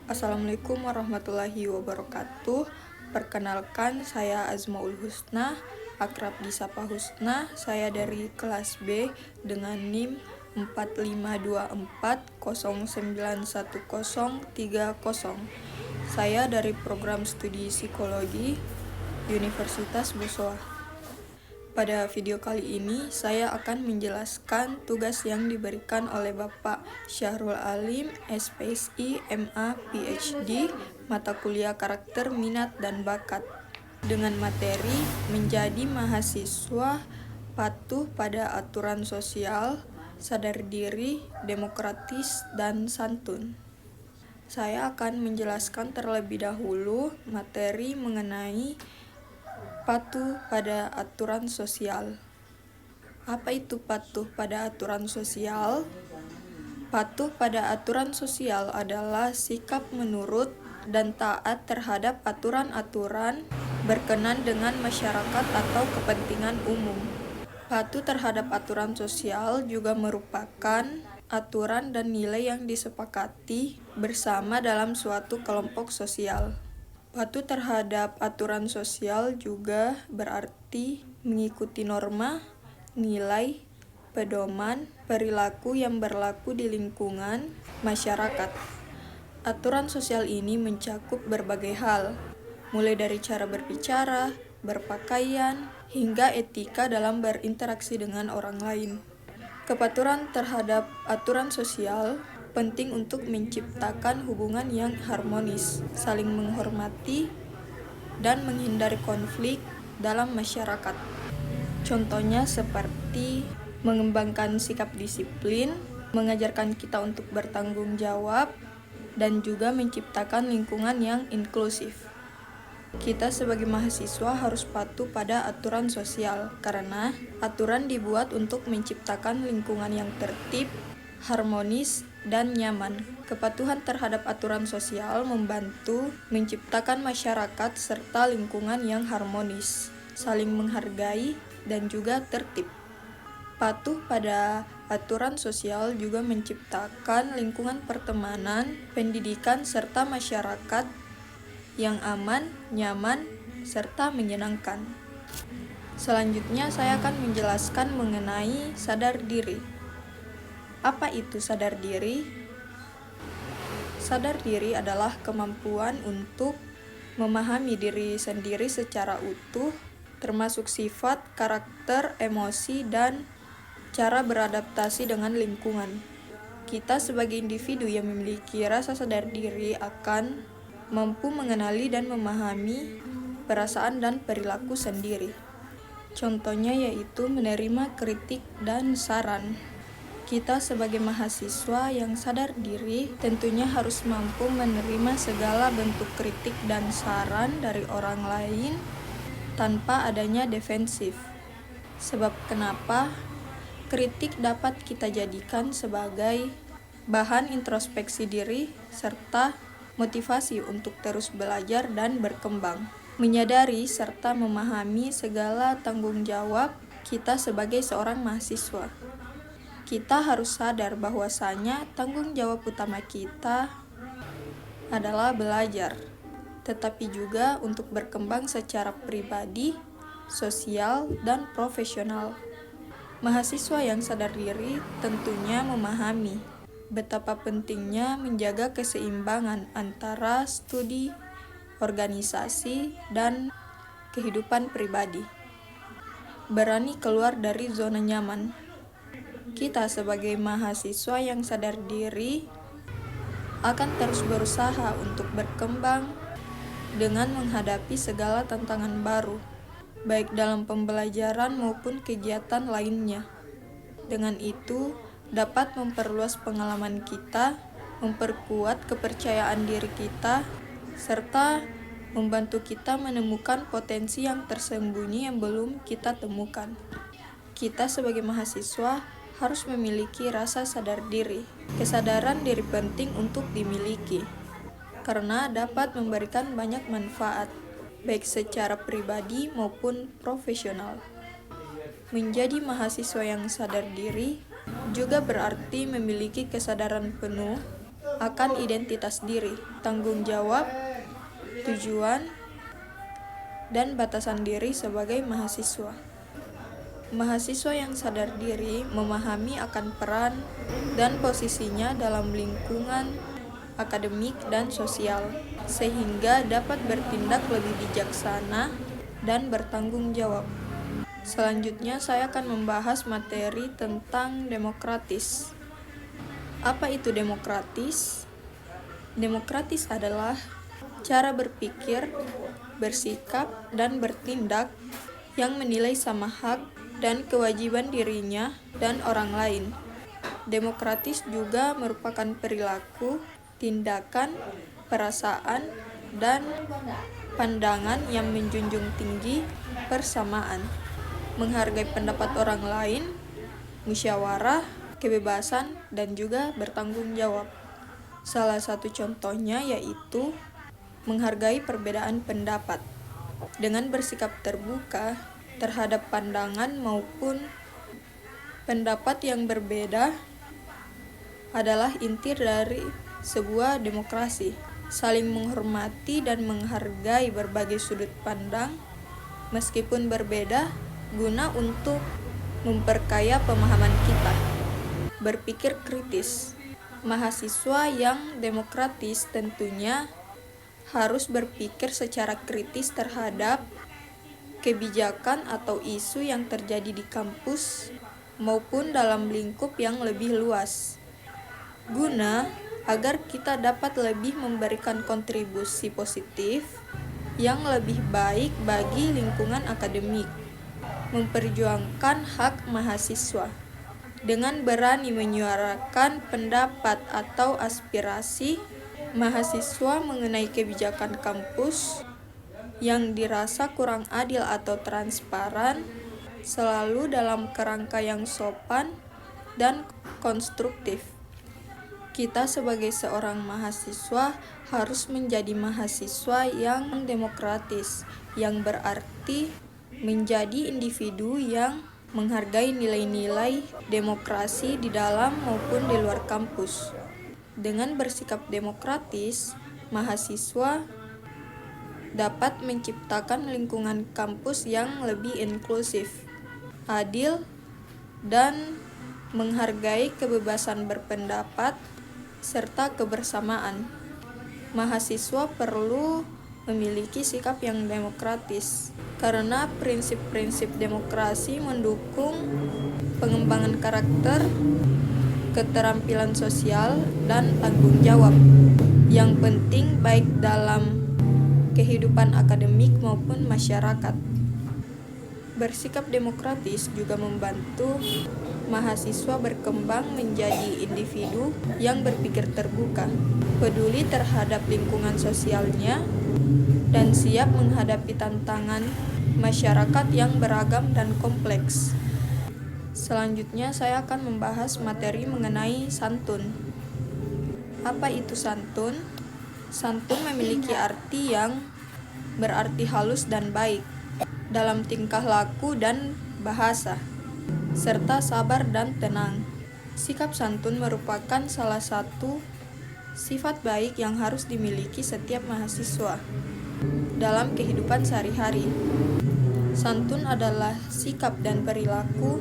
Assalamualaikum warahmatullahi wabarakatuh. Perkenalkan, saya Azmaul Husna, akrab disapa Husna. Saya dari kelas B dengan NIM 4524091030. Saya dari program studi psikologi Universitas Busoa. Pada video kali ini, saya akan menjelaskan tugas yang diberikan oleh Bapak Syahrul Alim, SPSI, MA, PhD, mata kuliah karakter, minat, dan bakat. Dengan materi menjadi mahasiswa patuh pada aturan sosial, sadar diri, demokratis, dan santun. Saya akan menjelaskan terlebih dahulu materi mengenai patuh pada aturan sosial. Apa itu patuh pada aturan sosial? Patuh pada aturan sosial adalah sikap menurut dan taat terhadap aturan-aturan berkenan dengan masyarakat atau kepentingan umum. Patuh terhadap aturan sosial juga merupakan aturan dan nilai yang disepakati bersama dalam suatu kelompok sosial. Patuh terhadap aturan sosial juga berarti mengikuti norma, nilai, pedoman, perilaku yang berlaku di lingkungan masyarakat. Aturan sosial ini mencakup berbagai hal, mulai dari cara berbicara, berpakaian, hingga etika dalam berinteraksi dengan orang lain. Kepatuhan terhadap aturan sosial penting untuk menciptakan hubungan yang harmonis, saling menghormati, dan menghindari konflik dalam masyarakat. Contohnya seperti mengembangkan sikap disiplin, mengajarkan kita untuk bertanggung jawab, dan juga menciptakan lingkungan yang inklusif. Kita sebagai mahasiswa harus patuh pada aturan sosial, karena aturan dibuat untuk menciptakan lingkungan yang tertib, harmonis, dan nyaman. Kepatuhan terhadap aturan sosial membantu menciptakan masyarakat serta lingkungan yang harmonis, saling menghargai, dan juga tertib. Patuh pada aturan sosial juga menciptakan lingkungan pertemanan, pendidikan, serta masyarakat yang aman, nyaman, serta menyenangkan. Selanjutnya saya akan menjelaskan mengenai sadar diri. Apa itu sadar diri? Sadar diri adalah kemampuan untuk memahami diri sendiri secara utuh, termasuk sifat, karakter, emosi, dan cara beradaptasi dengan lingkungan. Kita sebagai individu yang memiliki rasa sadar diri akan mampu mengenali dan memahami perasaan dan perilaku sendiri. Contohnya yaitu menerima kritik dan saran. Kita sebagai mahasiswa yang sadar diri tentunya harus mampu menerima segala bentuk kritik dan saran dari orang lain tanpa adanya defensif. Sebab kenapa? Kritik dapat kita jadikan sebagai bahan introspeksi diri serta motivasi untuk terus belajar dan berkembang. Menyadari serta memahami segala tanggung jawab kita sebagai seorang mahasiswa. Kita harus sadar bahwasanya tanggung jawab utama kita adalah belajar, tetapi juga untuk berkembang secara pribadi, sosial, dan profesional. Mahasiswa yang sadar diri tentunya memahami betapa pentingnya menjaga keseimbangan antara studi, organisasi, dan kehidupan pribadi. Berani keluar dari zona nyaman. Kita sebagai mahasiswa yang sadar diri akan terus berusaha untuk berkembang dengan menghadapi segala tantangan baru, baik dalam pembelajaran maupun kegiatan lainnya. Dengan itu, dapat memperluas pengalaman kita, memperkuat kepercayaan diri kita, serta membantu kita menemukan potensi yang tersembunyi yang belum kita temukan. Kita sebagai mahasiswa harus memiliki rasa sadar diri. Kesadaran diri penting untuk dimiliki, karena dapat memberikan banyak manfaat, baik secara pribadi maupun profesional. Menjadi mahasiswa yang sadar diri juga berarti memiliki kesadaran penuh akan identitas diri, tanggung jawab, tujuan, dan batasan diri sebagai mahasiswa. Mahasiswa yang sadar diri memahami akan peran dan posisinya dalam lingkungan akademik dan sosial, sehingga dapat bertindak lebih bijaksana dan bertanggung jawab. Selanjutnya, saya akan membahas materi tentang demokratis. Apa itu demokratis? Demokratis adalah cara berpikir, bersikap, dan bertindak yang menilai sama hak dan kewajiban dirinya dan orang lain. Demokratis juga merupakan perilaku, tindakan, perasaan, dan pandangan yang menjunjung tinggi persamaan, menghargai pendapat orang lain, musyawarah, kebebasan, dan juga bertanggung jawab. Salah satu contohnya yaitu menghargai perbedaan pendapat dengan bersikap terbuka terhadap pandangan maupun pendapat yang berbeda adalah inti dari sebuah demokrasi. Saling menghormati dan menghargai berbagai sudut pandang meskipun berbeda guna untuk memperkaya pemahaman kita. Berpikir kritis. Mahasiswa yang demokratis tentunya harus berpikir secara kritis terhadap kebijakan atau isu yang terjadi di kampus maupun dalam lingkup yang lebih luas, guna agar kita dapat lebih memberikan kontribusi positif yang lebih baik bagi lingkungan akademik. Memperjuangkan hak mahasiswa dengan berani menyuarakan pendapat atau aspirasi mahasiswa mengenai kebijakan kampus yang dirasa kurang adil atau transparan, selalu dalam kerangka yang sopan dan konstruktif. Kita sebagai seorang mahasiswa harus menjadi mahasiswa yang demokratis, yang berarti menjadi individu yang menghargai nilai-nilai demokrasi di dalam maupun di luar kampus. Dengan bersikap demokratis, mahasiswa dapat menciptakan lingkungan kampus yang lebih inklusif, adil, dan menghargai kebebasan berpendapat serta kebersamaan. Mahasiswa perlu memiliki sikap yang demokratis, karena prinsip-prinsip demokrasi mendukung pengembangan karakter, keterampilan sosial, dan tanggung jawab yang penting baik dalam kehidupan akademik maupun masyarakat. Bersikap demokratis juga membantu mahasiswa berkembang menjadi individu yang berpikir terbuka, peduli terhadap lingkungan sosialnya, dan siap menghadapi tantangan masyarakat yang beragam dan kompleks. Selanjutnya, saya akan membahas materi mengenai santun. Apa itu santun? Santun memiliki arti yang berarti halus dan baik dalam tingkah laku dan bahasa, serta sabar dan tenang. Sikap santun merupakan salah satu sifat baik yang harus dimiliki setiap mahasiswa dalam kehidupan sehari-hari. Santun adalah sikap dan perilaku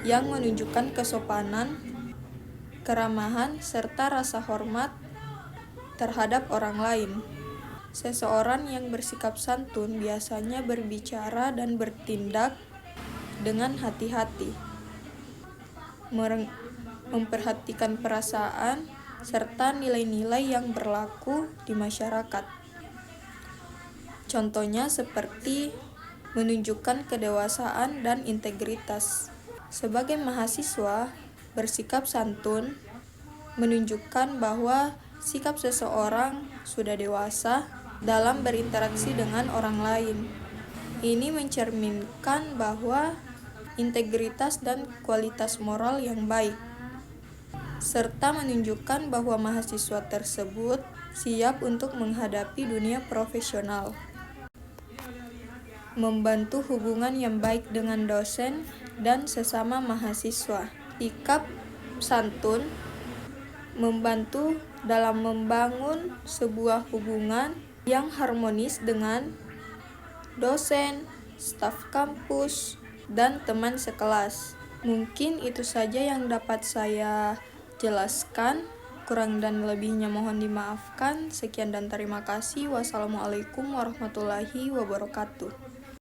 yang menunjukkan kesopanan, keramahan, serta rasa hormat terhadap orang lain. Seseorang yang bersikap santun biasanya berbicara dan bertindak dengan hati-hati, memperhatikan perasaan serta nilai-nilai yang berlaku di masyarakat. Contohnya seperti menunjukkan kedewasaan dan integritas. Sebagai mahasiswa, bersikap santun menunjukkan bahwa sikap seseorang sudah dewasa dalam berinteraksi dengan orang lain. Ini mencerminkan bahwa integritas dan kualitas moral yang baik, serta menunjukkan bahwa mahasiswa tersebut siap untuk menghadapi dunia profesional. Membantu hubungan yang baik dengan dosen dan sesama mahasiswa. Sikap santun membantu dalam membangun sebuah hubungan yang harmonis dengan dosen, staf kampus, dan teman sekelas. Mungkin itu saja yang dapat saya jelaskan. Kurang dan lebihnya mohon dimaafkan. Sekian dan terima kasih. Wassalamualaikum warahmatullahi wabarakatuh.